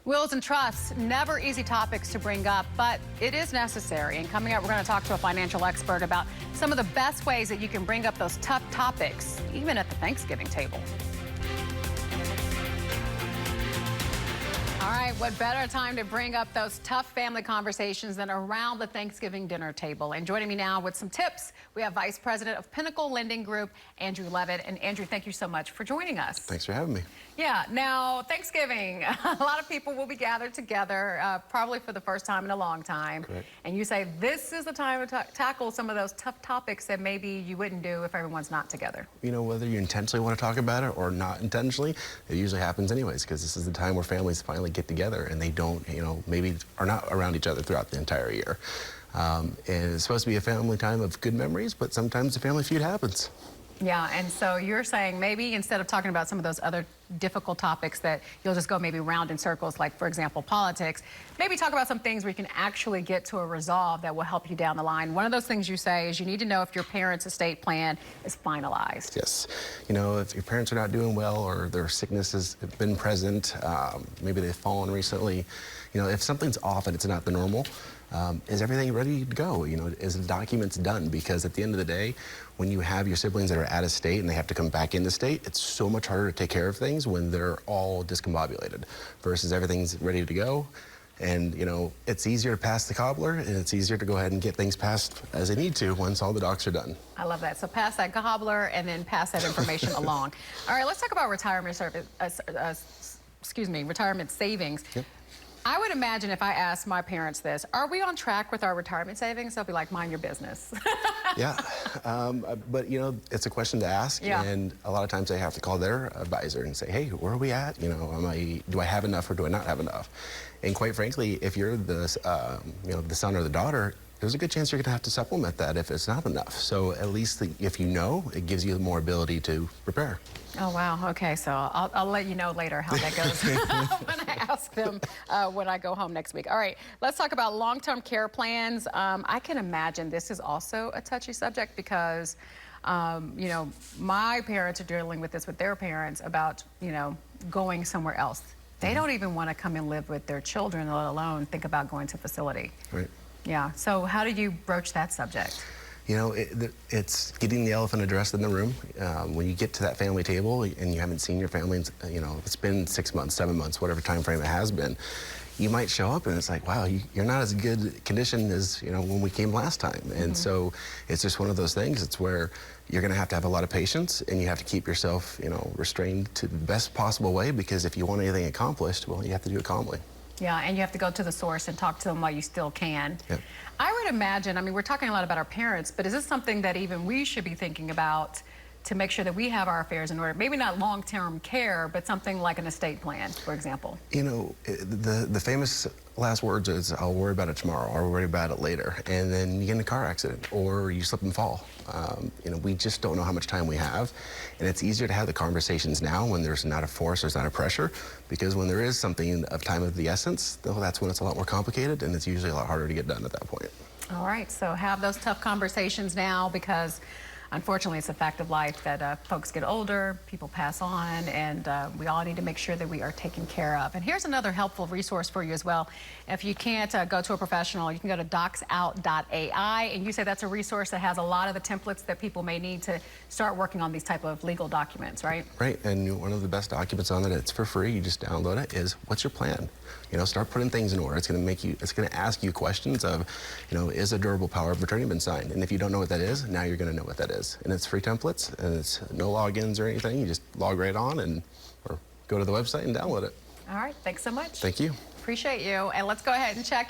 Wills and trusts, never easy topics to bring up, but it is necessary. And coming up, we're going to talk to a financial expert about some of the best ways that you can bring up those tough topics, even at the Thanksgiving table. All right, what better time to bring up those tough family conversations than around the Thanksgiving dinner table? And joining me now with some tips, we have Vice President of Pinnacle Lending Group, Andrew Leavitt. And Andrew, thank you so much for joining us. Thanks for having me. Yeah, now Thanksgiving, a lot of people will be gathered together, probably for the first time in a long time. Correct. And you say this is the time to tackle some of those tough topics that maybe you wouldn't do if everyone's not together. You know, whether you intentionally want to talk about it or not intentionally, it usually happens anyways, because this is the time where families finally get together and they don't, maybe are not around each other throughout the entire year. And it's supposed to be a family time of good memories, but sometimes a family feud happens. Yeah, and so you're saying maybe instead of talking about some of those other difficult topics that you'll just go maybe round in circles, like, for example, politics, maybe talk about some things where you can actually get to a resolve that will help you down the line. One of those things you say is you need to know if your parents' estate plan is finalized. Yes. You know, if your parents are not doing well or their sickness has been present, maybe they've fallen recently, if something's off and it's not the normal, is everything ready to go? Is the documents done? Because at the end of the day, when you have your siblings that are out of state and they have to come back into state, it's so much harder to take care of things when they're all discombobulated versus everything's ready to go. And, it's easier to pass the cobbler and it's easier to go ahead and get things passed as they need to once all the docs are done. I love that. So pass that cobbler and then pass that information along. All right, let's talk about retirement retirement savings. Yep. I would imagine if I asked my parents this, are we on track with our retirement savings? They'll be like, mind your business. Yeah, but it's a question to ask, yeah. And a lot of times they have to call their advisor and say, hey, where are we at? Do I have enough or do I not have enough? And quite frankly, if you're the son or the daughter, there's a good chance you're going to have to supplement that if it's not enough. So at least if it gives you more ability to prepare. Oh, wow. Okay, so I'll let you know later how that goes when I ask them when I go home next week. All right, let's talk about long-term care plans. I can imagine this is also a touchy subject because, my parents are dealing with this with their parents about, going somewhere else. They don't even want to come and live with their children, let alone think about going to a facility. Right. Yeah, so how do you broach that subject? It's getting the elephant addressed in the room. When you get to that family table and you haven't seen your family, it's been 6 months, 7 months, whatever time frame it has been, you might show up and it's like, wow, you're not as good condition as, when we came last time. And so it's just one of those things. It's where you're going to have a lot of patience and you have to keep yourself, restrained to the best possible way, because if you want anything accomplished, well, you have to do it calmly. Yeah, and you have to go to the source and talk to them while you still can. Yep. I would imagine, we're talking a lot about our parents, but is this something that even we should be thinking about to make sure that we have our affairs in order? Maybe not long-term care, but something like an estate plan, for example. The famous last words is, I'll worry about it tomorrow, or I'll worry about it later. And then you get in a car accident or you slip and fall. We just don't know how much time we have. And it's easier to have the conversations now when there's not a force, there's not a pressure, because when there is something of time of the essence, that's when it's a lot more complicated and it's usually a lot harder to get done at that point. All right, so have those tough conversations now, because unfortunately, it's a fact of life that folks get older, people pass on, and we all need to make sure that we are taken care of. And here's another helpful resource for you as well. If you can't go to a professional, you can go to docsout.ai, and you say that's a resource that has a lot of the templates that people may need to start working on these type of legal documents, right? Right, and one of the best documents on it, it's for free, you just download it, is what's your plan? Start putting things in order. It's going to ask you questions of, is a durable power of attorney been signed? And if you don't know what that is, now you're going to know what that is. And it's free templates, and it's no logins or anything. You just log right on or go to the website and download it. All right, thanks so much. Thank you. Appreciate you. And let's go ahead and check